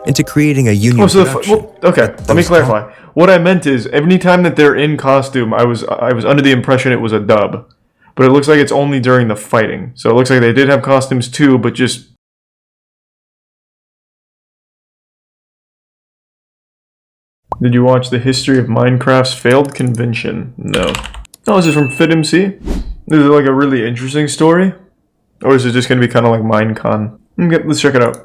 into creating a union production. Okay, let me clarify. What I meant is, anytime that they're in costume, I was under the impression it was a dub. But it looks like it's only during the fighting. So it looks like they did have costumes too, but just... Did you watch the history of Minecraft's failed convention? No. Oh, this is from FitMC? This is like a really interesting story? Or is it just going to be kind of like Minecon? Okay, let's check it out.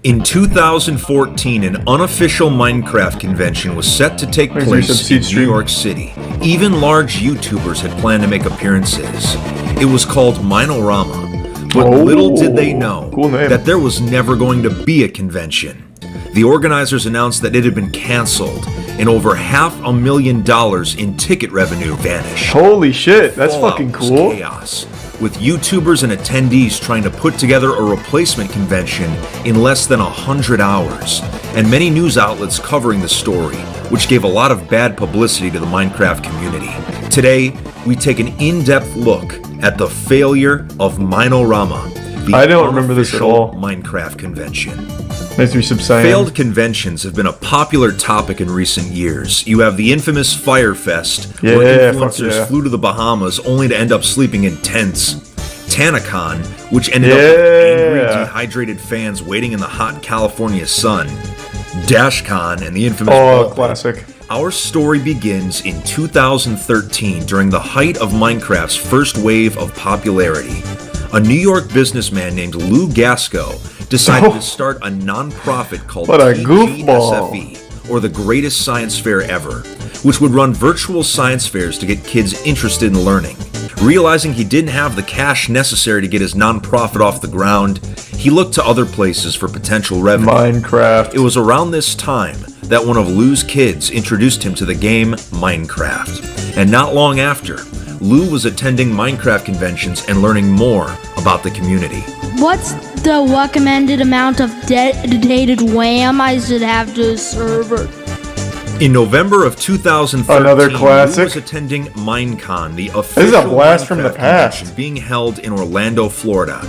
In 2014, an unofficial Minecraft convention was set to take place in New York City. Even large YouTubers had planned to make appearances. It was called MineORama, but little did they know that there was never going to be a convention. The organizers announced that it had been canceled, and over $500,000 in ticket revenue vanished. Holy shit, that's fucking cool. Chaos, with YouTubers and attendees trying to put together a replacement convention in less than 100 hours, and many news outlets covering the story, which gave a lot of bad publicity to the Minecraft community. Today, we take an in-depth look at the failure of MineORama, the I don't remember this at all. Minecraft convention. Failed conventions have been a popular topic in recent years. You have the infamous Fyre Fest, where influencers flew to the Bahamas only to end up sleeping in tents. TanaCon, which ended up with angry, dehydrated fans waiting in the hot California sun. DashCon and the infamous classic. Our story begins in 2013 during the height of Minecraft's first wave of popularity. A New York businessman named Lou Gasco decided to start a non-profit called TGSFE, or the Greatest Science Fair Ever, which would run virtual science fairs to get kids interested in learning. Realizing he didn't have the cash necessary to get his non-profit off the ground, he looked to other places for potential revenue. Minecraft. It was around this time that one of Lou's kids introduced him to the game Minecraft. And not long after, Lou was attending Minecraft conventions and learning more about the community. What's the recommended amount of dedicated RAM I should have to a server? In November of 2013, another classic. Lou was attending Minecon, the official this is a blast from the past past. Being held in Orlando, Florida.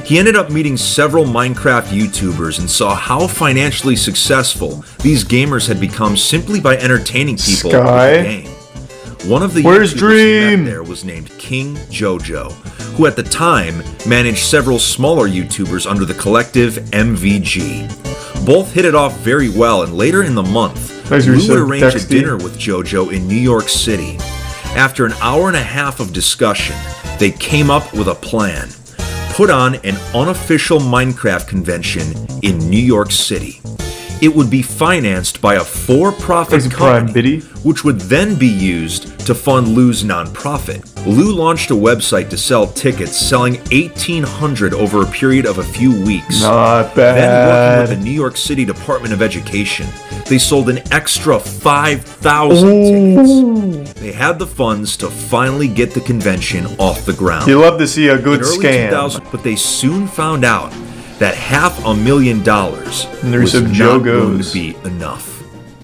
He ended up meeting several Minecraft YouTubers and saw how financially successful these gamers had become simply by entertaining people with the game. One of the YouTubers he met there was named King Jojo, who at the time managed several smaller YouTubers under the collective MVG. Both hit it off very well, and later in the month, Lou would arrange a dinner with Jojo in New York City. After an hour and a half of discussion, they came up with a plan. Put on an unofficial Minecraft convention in New York City. It would be financed by a for-profit company, which would then be used to fund Lou's nonprofit. Lou launched a website to sell tickets, selling 1,800 over a period of a few weeks. Not bad. Then working with the New York City Department of Education, they sold an extra 5,000 tickets. They had the funds to finally get the convention off the ground. You love to see a good scam. 2000, but they soon found out that $500,000 was not going to be enough.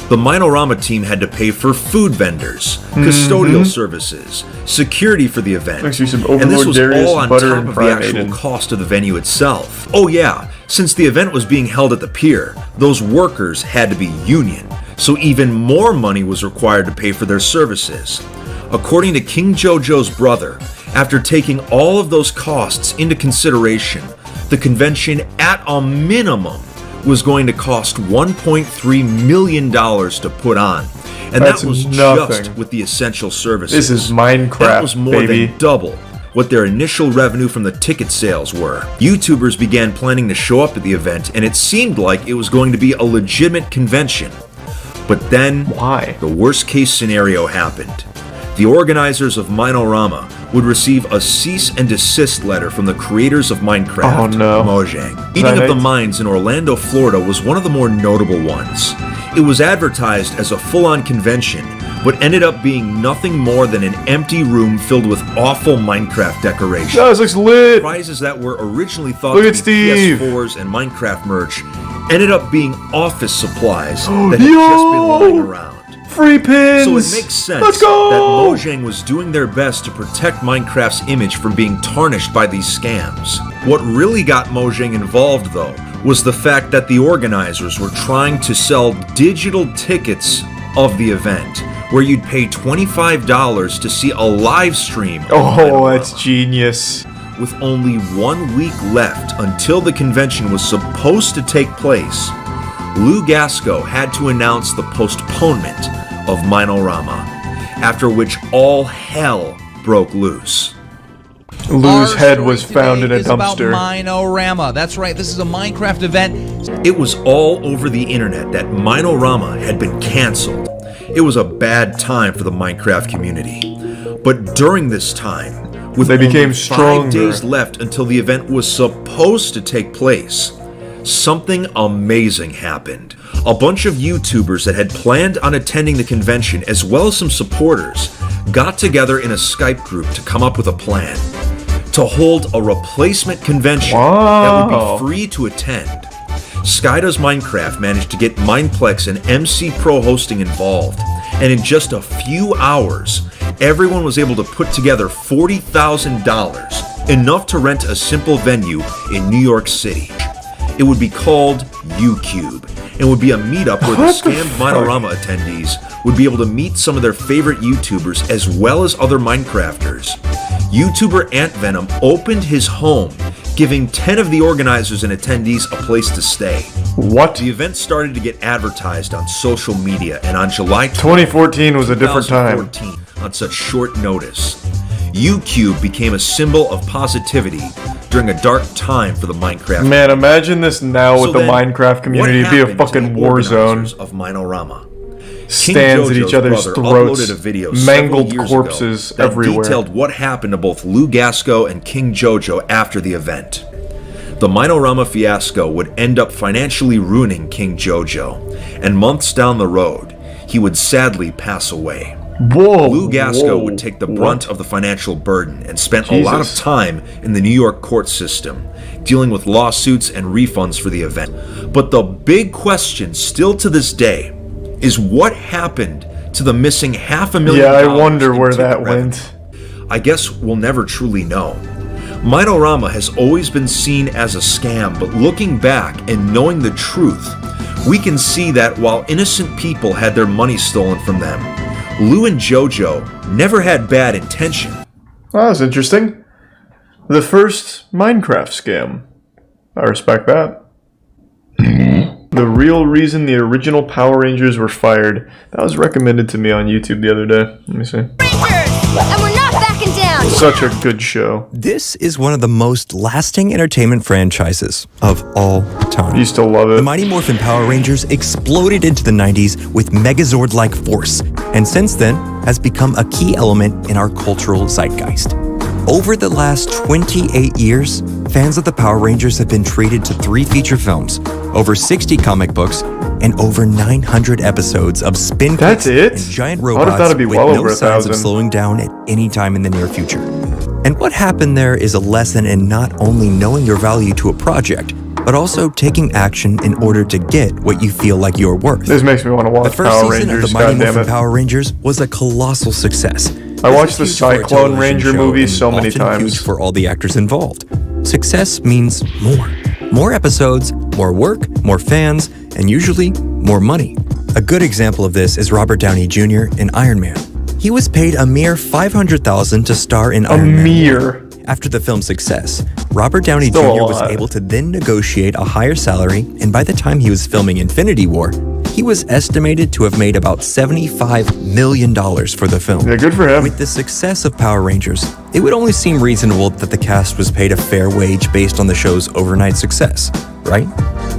The MineORama team had to pay for food vendors, custodial services, security for the event, and this was all on top of the actual cost of the venue itself. Oh yeah, since the event was being held at the pier, those workers had to be union, so even more money was required to pay for their services. According to King Jojo's brother, after taking all of those costs into consideration, the convention at a minimum was going to cost $1.3 million to put on. And that was just with the essential services. This is Minecraft, that was more than double what their initial revenue from the ticket sales were. YouTubers began planning to show up at the event, and it seemed like it was going to be a legitimate convention. But then, the worst case scenario happened. The organizers of MineORama would receive a cease and desist letter from the creators of Minecraft, Mojang. Meeting of the Minds in Orlando, Florida was one of the more notable ones. It was advertised as a full-on convention, but ended up being nothing more than an empty room filled with awful Minecraft decorations. This looks lit! Prizes that were originally thought to be PS4s and Minecraft merch ended up being office supplies that had just been lying around. Free pins! So it makes sense that Mojang was doing their best to protect Minecraft's image from being tarnished by these scams. What really got Mojang involved, though, was the fact that the organizers were trying to sell digital tickets of the event, where you'd pay $25 to see a live stream. Oh, that's genius. With only 1 week left until the convention was supposed to take place, Lou Gasco had to announce the postponement of MineORama, after which all hell broke loose. Lou's head was found in a dumpster. About MineORama. That's right, this is a Minecraft event. It was all over the internet that MineORama had been canceled. It was a bad time for the Minecraft community. But during this time, with they became only stronger. 5 days left until the event was supposed to take place, something amazing happened. A bunch of YouTubers that had planned on attending the convention, as well as some supporters, got together in a Skype group to come up with a plan to hold a replacement convention that would be free to attend. Skydoes Minecraft managed to get Mineplex and MC Pro Hosting involved, and in just a few hours, everyone was able to put together $40,000, enough to rent a simple venue in New York City. It would be called UCube, and would be a meetup where the scammed MineORama attendees would be able to meet some of their favorite YouTubers as well as other Minecrafters. YouTuber Ant Venom opened his home, giving 10 of the organizers and attendees a place to stay. What? The event started to get advertised on social media, and on July 2014 was a different time. 2014, on such short notice, UCube became a symbol of positivity during a dark time for the Minecraft. Man, imagine this now with the then, Minecraft community. It'd be a fucking war zone. Of MineORama. Stands at each other's throats, uploaded a video mangled several years corpses ago that everywhere. detailed what happened to both Lou Gasco and King Jojo after the event. The MineORama fiasco would end up financially ruining King Jojo, and months down the road, he would sadly pass away. Lou Gasco would take the brunt of the financial burden and spent a lot of time in the New York court system, dealing with lawsuits and refunds for the event. But the big question still to this day is what happened to the missing $500,000. Yeah, I wonder where that went. I guess we'll never truly know. MineORama has always been seen as a scam, but looking back and knowing the truth, we can see that while innocent people had their money stolen from them, Lou and Jojo never had bad intention. Oh, that was interesting. The first Minecraft scam. I respect that. The real reason the original Power Rangers were fired. That was recommended to me on YouTube the other day. Let me see. Rangers! And we're not backing down! Such a good show. This is one of the most lasting entertainment franchises of all time. You still love it. The Mighty Morphin Power Rangers exploded into the 90s with Megazord-like force, and since then has become a key element in our cultural zeitgeist. Over the last 28 years, fans of the Power Rangers have been treated to 3 feature films, over 60 comic books, and over 900 episodes of spin That's kicks it? and giant I would've robots thought it'd be with well no over signs 1,000. of slowing down at any time in the near future. And what happened there is a lesson in not only knowing your value to a project, but also taking action in order to get what you feel like you're worth. This makes me want to The watch first Power season Rangers, of the Mighty Morphin goddammit. Power Rangers was a colossal success. I watched the This is huge for a Cyclone television Ranger show movie and so many often times. huge for all the actors involved. Success means more. More episodes, more work, more fans, and usually more money. A good example of this is Robert Downey Jr. in Iron Man. He was paid a mere $500,000 to star in Iron Man. mere. After the film's success, Robert Downey Still a Jr. was lot. able to then negotiate a higher salary, and by the time he was filming Infinity War, he was estimated to have made about $75 million for the film. Yeah, good for him. With the success of Power Rangers, it would only seem reasonable that the cast was paid a fair wage based on the show's overnight success, right?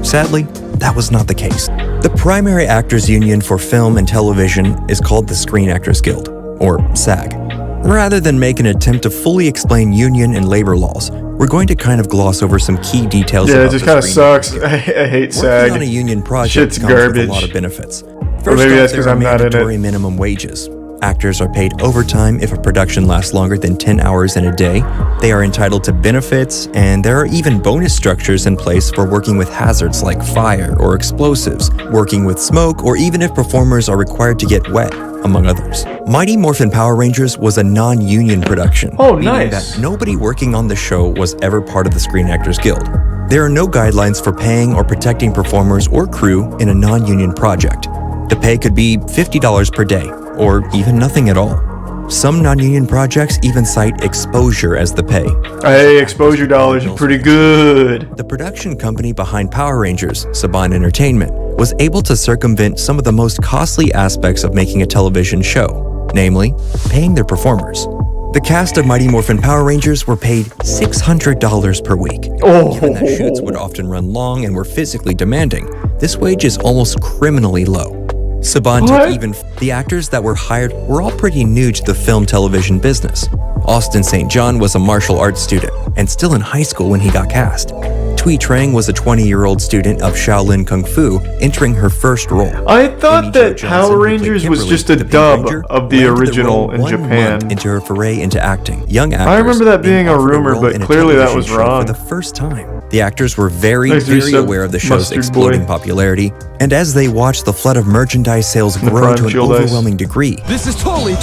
Sadly, that was not the case. The primary actors union for film and television is called the Screen Actors Guild, or SAG. Rather than make an attempt to fully explain union and labor laws, we're going to kind of gloss over some key details. Yeah, about it just the kind of Screen sucks. Actors Guild. I hate Working SAG. on a union project Shit's comes garbage. with a lot of benefits. Or First maybe off, that's 'cause there are I'm not in it. mandatory minimum wages. Actors are paid overtime if a production lasts longer than 10 hours in a day. They are entitled to benefits, and there are even bonus structures in place for working with hazards like fire or explosives, working with smoke, or even if performers are required to get wet, among others. Mighty Morphin Power Rangers was a non-union production. Oh, meaning nice. that nobody working on the show was ever part of the Screen Actors Guild. There are no guidelines for paying or protecting performers or crew in a non-union project. The pay could be $50 per day, or even nothing at all. Some non-union projects even cite exposure as the pay. Hey, exposure dollars are pretty good. The production company behind Power Rangers, Saban Entertainment, was able to circumvent some of the most costly aspects of making a television show, namely, paying their performers. The cast of Mighty Morphin Power Rangers were paid $600 per week. Given that shoots would often run long and were physically demanding, this wage is almost criminally low. Saban took even the actors that were hired were all pretty new to the film television business. Austin St. John was a martial arts student and still in high school when he got cast. Tui Trang was a 20-year-old student of Shaolin Kung Fu entering her first role. I thought that Power Rangers was just a dub of the original in Japan. Into her foray into acting. Young actors, I remember that being a rumor, but clearly that was wrong. For the first time, the actors were very aware of the show's exploding popularity, and as they watched the flood of merchandise sales grow to an overwhelming degree, This is totally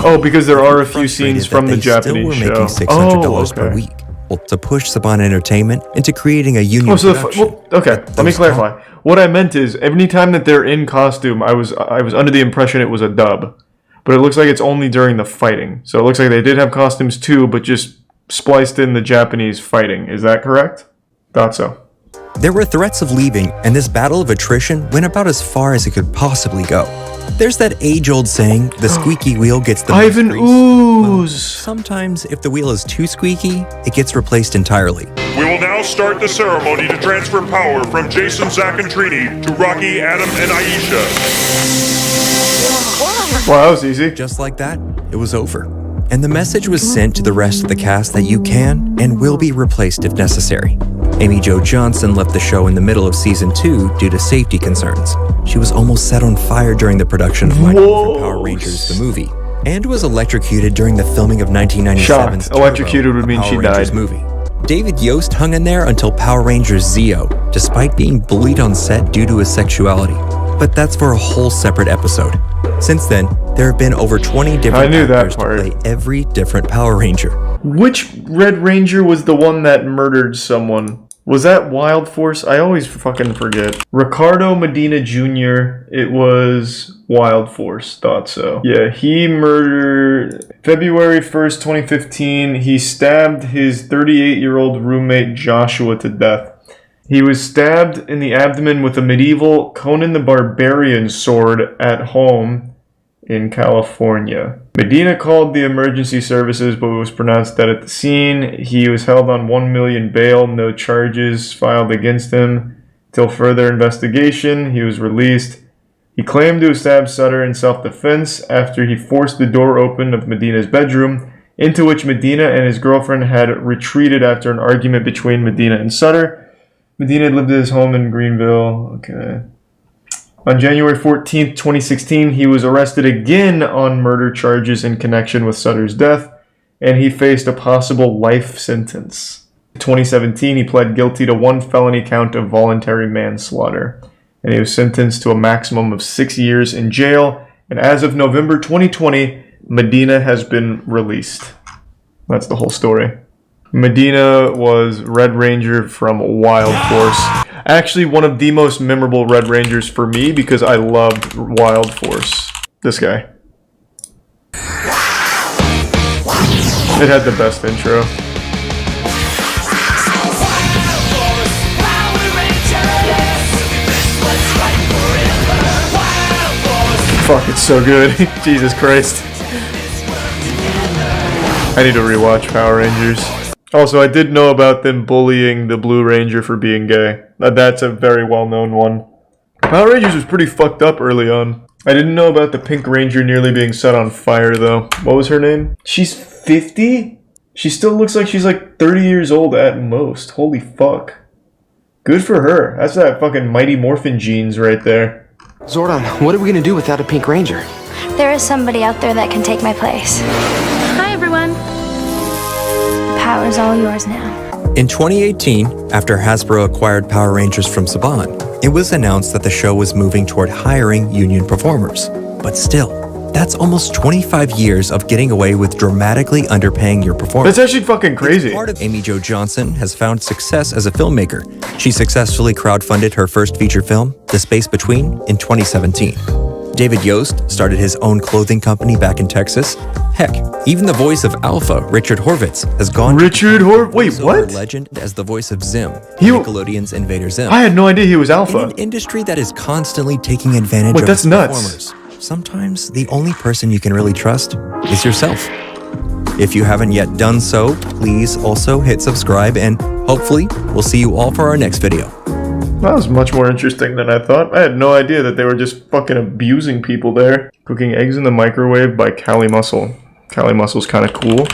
Oh, because there are a few scenes from the Japanese still were making show. $600 per week. To push Saban Entertainment into creating a union production. Okay, let me clarify. What I meant is, every time that they're in costume, I was under the impression it was a dub. But it looks like it's only during the fighting. So it looks like they did have costumes too, but just spliced in the Japanese fighting. Is that correct? Thought so. There were threats of leaving, and this battle of attrition went about as far as it could possibly go. There's that age-old saying, the squeaky wheel gets the most Ivan grease. Ooze! Sometimes, if the wheel is too squeaky, it gets replaced entirely. We will now start the ceremony to transfer power from Jason, Zach, and Trini to Rocky, Adam, and Aisha. Wow, that was easy. Just like that, it was over. And the message was sent to the rest of the cast that you can and will be replaced if necessary. Amy Jo Johnson left the show in the middle of season 2 due to safety concerns. She was almost set on fire during the production of Mighty Morphin Power Rangers the movie, and was electrocuted during the filming of 1997's Shocked. Electrocuted would mean she died. Movie. David Yost hung in there until Power Rangers Zeo, despite being bullied on set due to his sexuality. But that's for a whole separate episode. Since then, there have been over 20 different actors to play every different Power Ranger. Which Red Ranger was the one that murdered someone? Was that Wild Force? I always fucking forget. Ricardo Medina Jr. It was Wild Force. Thought so. Yeah, he murdered... February 1st, 2015, he stabbed his 38-year-old roommate Joshua to death. He was stabbed in the abdomen with a medieval Conan the Barbarian sword at home in California. Medina called the emergency services but was pronounced dead at the scene. He was held on $1 million bail, no charges filed against him. Till further investigation, he was released. He claimed to have stabbed Sutter in self-defense after he forced the door open of Medina's bedroom, into which Medina and his girlfriend had retreated after an argument between Medina and Sutter. Medina had lived at his home in Greenville. Okay. On January 14th, 2016, he was arrested again on murder charges in connection with Sutter's death, and he faced a possible life sentence. In 2017, he pled guilty to one felony count of voluntary manslaughter, and he was sentenced to a maximum of 6 years in jail, and as of November 2020, Medina has been released. That's the whole story. Medina was Red Ranger from Wild Force. Actually, one of the most memorable Red Rangers for me because I loved Wild Force. This guy. It had the best intro. Fuck, it's so good. Jesus Christ. I need to rewatch Power Rangers. Also, I did know about them bullying the Blue Ranger for being gay. That's a very well-known one. Power Rangers was pretty fucked up early on. I didn't know about the Pink Ranger nearly being set on fire, though. What was her name? She's 50? She still looks like she's like 30 years old at most. Holy fuck. Good for her. That's that fucking Mighty Morphin genes right there. Zordon, what are we gonna do without a Pink Ranger? There is somebody out there that can take my place. Hi, everyone. The power's all yours now. In 2018, after Hasbro acquired Power Rangers from Saban, it was announced that the show was moving toward hiring union performers. But still, That's almost 25 years of getting away with dramatically underpaying your performance. That's actually fucking crazy. Part of Amy Jo Johnson has found success as a filmmaker. She successfully crowdfunded her first feature film, The Space Between, in 2017. David Yost started his own clothing company back in Texas. Heck, even the voice of Alpha, Richard Horvitz, has gone Wait, what? legend as the voice of Zim, He- Nickelodeon's Invader Zim. I had no idea he was In Alpha. an industry that is constantly taking advantage Wait, of that's its nuts. performers, sometimes the only person you can really trust is yourself. If you haven't yet done so, please also hit subscribe, and hopefully we'll see you all for our next video. That was much more interesting than I thought. I had no idea that they were just fucking abusing people there. Cooking Eggs in the Microwave by Callie Muscle. Callie Muscle's kind of cool.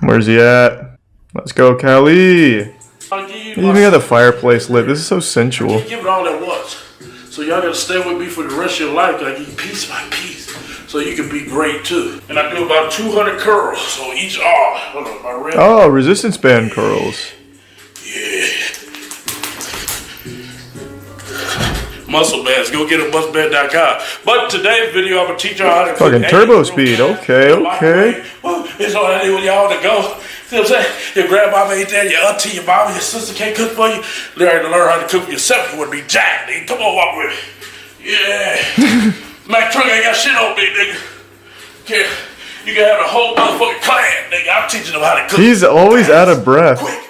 Where's he at? Let's go, Callie! You even got the fireplace lit. This is so sensual. Give it all at once. So y'all gotta stay with me for the rest of your life. I give you piece by piece, so you can be great too. And I do about 200 curls on each arm. Hold on, my rib. Oh, resistance band curls. Yeah. Muscle bands. Go get a muscleband.com. But today's video, I'm gonna teach y'all how to cook Fucking eggs turbo real speed. fast. Okay. Well, it's all I need when y'all to go. See what I'm saying? Your grandmama ain't there, your auntie, your mama, your sister can't cook for you. Learn how to cook for yourself. You wouldn't be jacked, nigga. Come on, walk with me. Yeah. Mac Truck ain't got shit on me, nigga. You can have a whole motherfucking clan, nigga. I'm teaching them how to cook. He's always out of breath. Quick.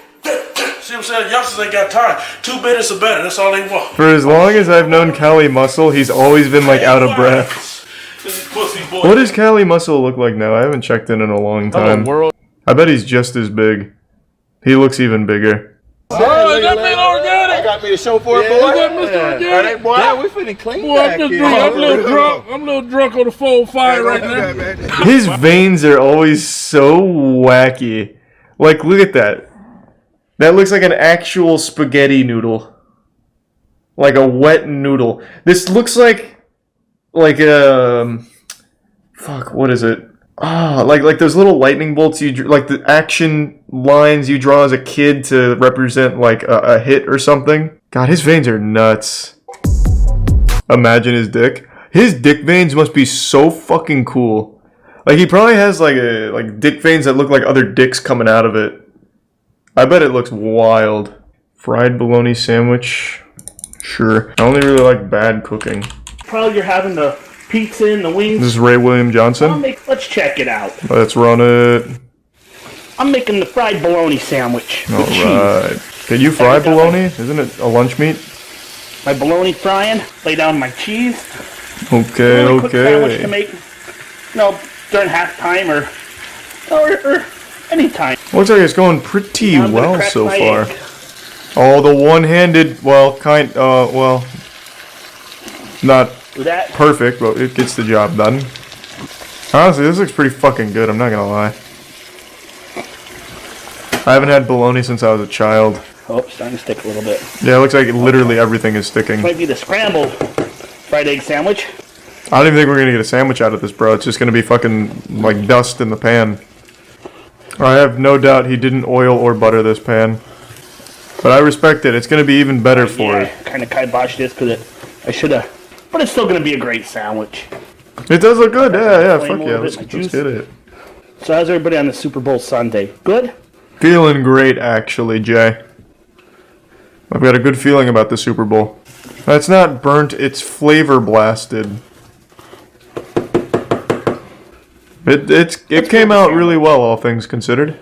See what I'm saying? Youngsters ain't got time. 2 minutes or better. That's all they want. For as long as I've known Callie Muscle, he's always been like out of breath. This is pussy boy. What does Callie Muscle look like now? I haven't checked in a long time. I bet he's just as big. He looks even bigger. Oh, that man organic. I got me a show for it, boy. Yeah, boy. Yeah, we finna clean Boy, I'm a little drunk. I'm a little drunk on the 405 right now. His veins are always so wacky. Like, look at that. That looks like an actual spaghetti noodle. Like a wet noodle. This looks like fuck, what is it? Ah, like those little lightning bolts like the action lines you draw as a kid to represent like a hit or something. God, his veins are nuts. Imagine his dick. His dick veins must be so fucking cool. Like he probably has like dick veins that look like other dicks coming out of it. I bet it looks wild. Fried bologna sandwich. Sure. I only really like bad cooking. Probably you're having the pizza and the wings. This is Ray William Johnson. Let's check it out. Let's run it. I'm making the fried bologna sandwich. All right. Can you fry bologna? Isn't it a lunch meat? My bologna frying. Lay down my cheese. Okay, Really quick sandwich to okay. make, during halftime or any time. Looks like it's going pretty Now I'm gonna well crack so my far. egg. Oh, the one-handed, not Do that. perfect, but it gets the job done. Honestly, this looks pretty fucking good, I'm not gonna lie. I haven't had bologna since I was a child. Oh, starting to stick a little bit. Yeah, it looks like literally everything is sticking. Might be the scrambled fried egg sandwich. I don't even think we're gonna get a sandwich out of this, bro. It's just gonna be fucking, like, dust in the pan. I have no doubt he didn't oil or butter this pan. But I respect it. It's gonna be even better for it. Kind of kiboshed this because I should have. But it's still going to be a great sandwich. It does look good. Yeah, Flame fuck a yeah. little Let's bit, my juice. get it. So how's everybody on the Super Bowl Sunday? Good? Feeling great, actually, Jay. I've got a good feeling about the Super Bowl. It's not burnt, it's flavor blasted. It came out really well, all things considered.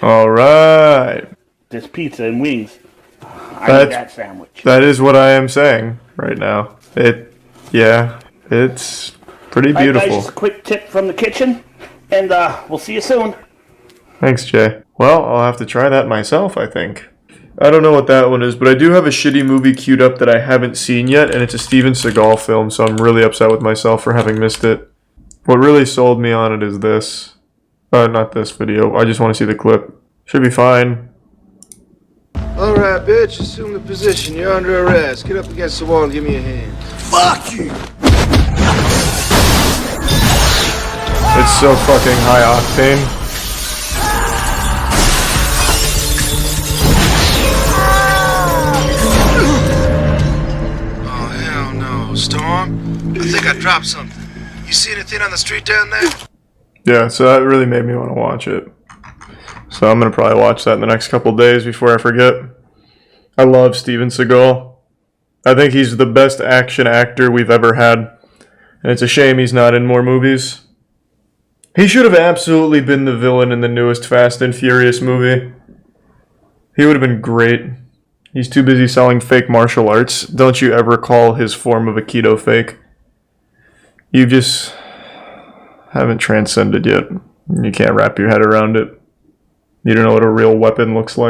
All right. This pizza and wings. I need that sandwich. That is what I am saying right now. It's pretty beautiful. All right, guys, just a quick tip from the kitchen, and we'll see you soon. Thanks, Jay. Well, I'll have to try that myself, I think. I don't know what that one is, but I do have a shitty movie queued up that I haven't seen yet, and it's a Steven Seagal film, so I'm really upset with myself for having missed it. What really sold me on it is this. Not this video. I just want to see the clip. Should be fine. Alright, bitch, assume the position. You're under arrest. Get up against the wall and give me a hand. Fuck you! It's so fucking high octane. Oh, hell no. Storm? I think I dropped something. You see anything on the street down there? Yeah, so that really made me want to watch it. So I'm going to probably watch that in the next couple days before I forget. I love Steven Seagal. I think he's the best action actor we've ever had. And it's a shame he's not in more movies. He should have absolutely been the villain in the newest Fast and Furious movie. He would have been great. He's too busy selling fake martial arts. Don't you ever call his form of Aikido fake. You just haven't transcended yet. You can't wrap your head around it. You don't know what a real weapon looks like.